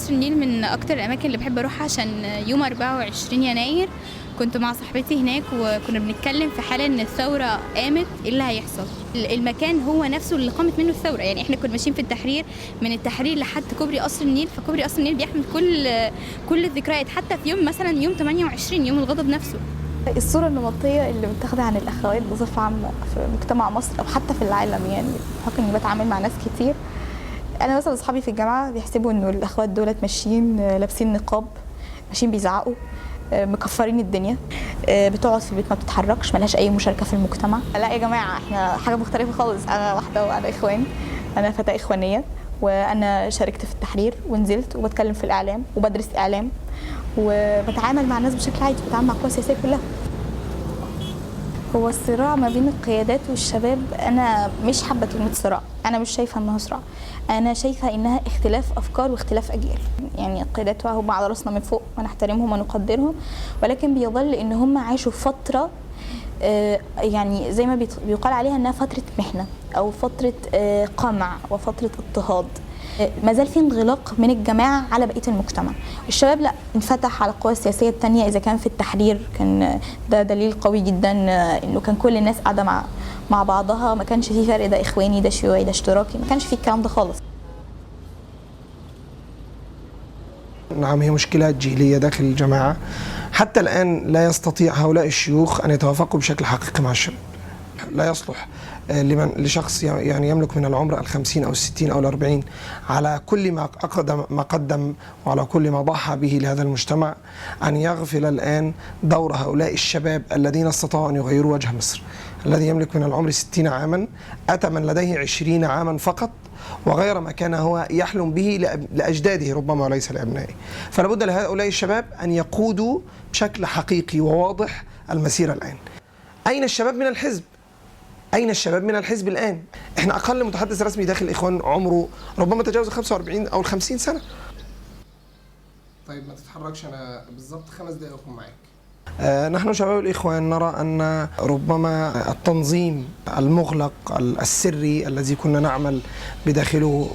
قصر النيل من اكتر الاماكن اللي بحب اروحها عشان يوم 24 يناير كنت مع صاحبتي هناك وكنا بنتكلم في حاله ان الثوره قامت، ايه اللي هيحصل. المكان هو نفسه اللي قامت منه الثوره، يعني احنا كنا ماشيين في التحرير، من التحرير لحد كوبري قصر النيل، فكوبري قصر النيل بيحمل كل الذكريات، حتى في يوم مثلا يوم 28 يوم الغضب نفسه. الصورة النمطية اللي متاخدة عن الأخوات بصفة عامة في مجتمع مصر أو حتى في العالم، يعني بحكم إني بتعامل مع ناس كتير. أنا مثلا أصحابي في الجامعة بيحسبوا إنه الأخوات دولت ماشيين لابسين نقاب، ماشيين بيزعقوا، مكفرين الدنيا، بتقعد في البيت ما بتتحركش، ملهاش أي مشاركة في المجتمع. لا يا جماعة، إحنا حاجة مختلفة خالص. أنا واحدة وأنا إخوان، أنا فتاة إخوانية، وأنا شاركت في التحرير ونزلت وبتكلم في الإعلام وبدرس إعلام وبتعامل مع الناس بشكل عادي، بتعامل مع القوى السياسية كلها. هو الصراع ما بين القيادات والشباب، أنا مش حابة كلمة صراع، أنا مش شايفة إنها صراع، أنا شايفة إنها اختلاف أفكار واختلاف أجيال. يعني القيادات هم على راسنا من فوق ونحترمهم ونقدرهم، ولكن بيظل إن هم عاشوا فترة يعني زي ما بيقال عليها إنها فترة محنة أو فترة قمع وفترة اضطهاد. ما زال في انغلاق من الجماعه على بقيه المجتمع. الشباب لا، انفتح على القوى السياسيه الثانيه، اذا كان في التحرير كان ده دليل قوي جدا انه كان كل الناس قاعده مع بعضها، ما كانش في فرق ده اخواني ده شيوعي ده اشتراكي، ما كانش في الكلام ده خالص. نعم، هي مشكلة جيلية داخل الجماعة. حتى الآن لا يستطيع هؤلاء الشيوخ أن يتوافقوا بشكل حقيقي مع الشباب. لا يصلح لشخص يعني يملك من العمر 50 أو 60 أو 40 على كل ما قدم وعلى كل ما ضحى به لهذا المجتمع أن يغفل الآن دور هؤلاء الشباب الذين استطاعوا أن يغيروا وجه مصر. الذي يملك من العمر 60 عاما أتى من لديه 20 عاما فقط وغير ما كان هو يحلم به لأجداده ربما وليس لأبنائه. فلا بد لهؤلاء الشباب أن يقودوا بشكل حقيقي وواضح المسيرة الآن. أين الشباب من الحزب؟ أين الشباب من الحزب الآن؟ إحنا أقل متحدث رسمي داخل الإخوان عمره ربما تجاوز 45 أو 50 سنة. طيب ما تتحركش، أنا بالضبط 5 دقائق أكون معاك. نحن شباب الإخوان نرى أن ربما التنظيم المغلق السري الذي كنا نعمل بداخله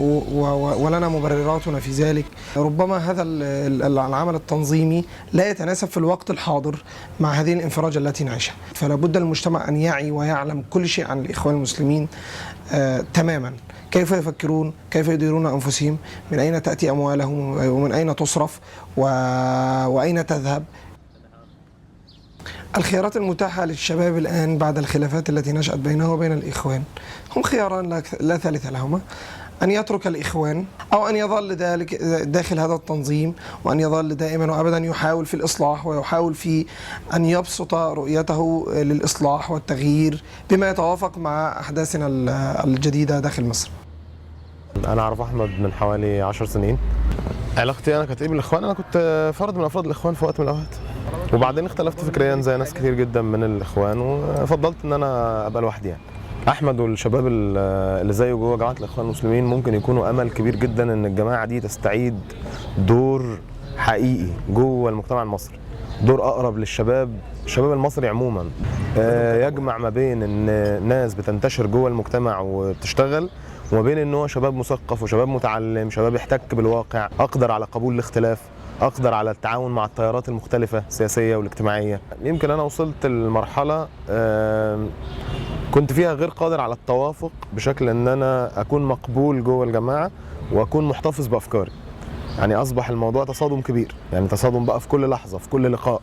ولنا مبرراتنا في ذلك، ربما هذا العمل التنظيمي لا يتناسب في الوقت الحاضر مع هذه الانفراجة التي نعيشها. فلا بد المجتمع أن يعي ويعلم كل شيء عن الإخوان المسلمين تماما، كيف يفكرون، كيف يديرون أنفسهم، من أين تأتي أموالهم ومن أين تصرف وأين تذهب. الخيارات المتاحة للشباب الآن بعد الخلافات التي نشأت بينه وبين الإخوان هم خياران لا ثالث لهما: أن يترك الإخوان أو أن يظل داخل هذا التنظيم، وأن يظل دائما وأبدا يحاول في الإصلاح ويحاول في أن يبسط رؤيته للإصلاح والتغيير بما يتوافق مع أحداثنا الجديدة داخل مصر. أنا أعرف أحمد من حوالي 10 سنين. علاقتي أنا كانت إيه بالإخوان؟ أنا كنت فرد من أفراد الإخوان في وقت من الأوقات، وبعدين اختلفت فكريا زي ناس كتير جدا من الإخوان وفضلت إن أنا أبقى لوحدي. يعني أحمد والشباب اللي زيه جوه جماعة الإخوان المسلمين ممكن يكونوا أمل كبير جدا إن الجماعة دي تستعيد دور حقيقي جوه المجتمع المصري، دور أقرب للشباب المصري عموما، يجمع ما بين إن ناس بتنتشر جوه المجتمع وبتشتغل، وما بين إن هو شباب مثقف وشباب متعلم، شباب يحتك بالواقع، أقدر على قبول الاختلاف، أقدر على التعاون مع التيارات المختلفة السياسية والاجتماعية. يمكن أنا وصلت لمرحلة كنت فيها غير قادر على التوافق بشكل أن أنا أكون مقبول جوه الجماعة وأكون محتفظ بأفكاري. يعني أصبح الموضوع تصادم كبير، يعني تصادم بقى في كل لحظة في كل لقاء.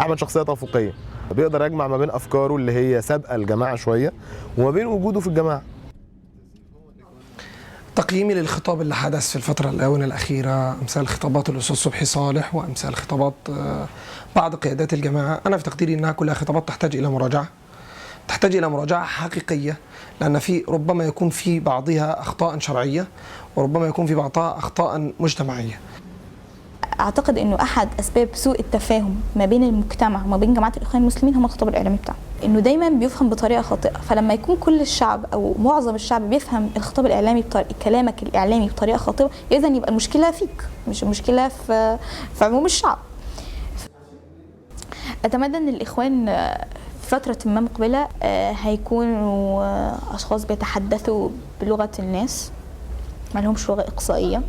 أحمد شخصية توافقية، بيقدر يجمع ما بين أفكاره اللي هي سابقة الجماعة شوية وما بين وجوده في الجماعة. تقييمي للخطاب اللي حدث في الفترة الآونة الأخيرة، أمثال خطابات الأستاذ صبحي صالح وأمثال خطابات بعض قيادات الجماعة، أنا في تقديري أنها كلها خطابات تحتاج إلى مراجعة حقيقية، لأن في ربما يكون في بعضها أخطاء شرعية وربما يكون في بعضها أخطاء مجتمعية. اعتقد انه احد اسباب سوء التفاهم ما بين المجتمع وما بين جماعه الاخوان المسلمين هم الخطاب الاعلامي بتاعهم، انه دايما بيفهم بطريقه خاطئه. فلما يكون كل الشعب او معظم الشعب بيفهم الخطاب الاعلامي كلامك الاعلامي بطريقه خاطئه، اذا يبقى المشكله فيك مش المشكله في عموم الشعب. اتمنى ان الاخوان فترة ما مقبلة هيكونوا اشخاص بيتحدثوا بلغه الناس، ما لهمش لغه اقصائيه،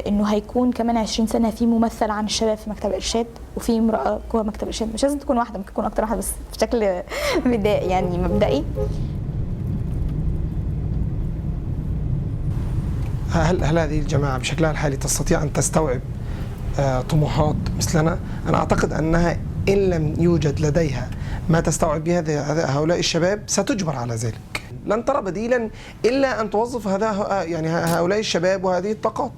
انه هيكون كمان 20 سنه في ممثل عن الشباب في مكتب ارشاد وفي امراه جوه مكتب ارشاد. مش لازم تكون واحده، ممكن تكون اكتر واحده، بس بشكل بدائي يعني مبدئي. هل هذه الجماعه بشكلها الحالي تستطيع ان تستوعب طموحات مثلنا؟ انا اعتقد انها ان لم يوجد لديها ما تستوعب به هؤلاء الشباب ستجبر على ذلك. لن ترى بديلا الا ان توظف يعني هؤلاء الشباب وهذه الطاقات.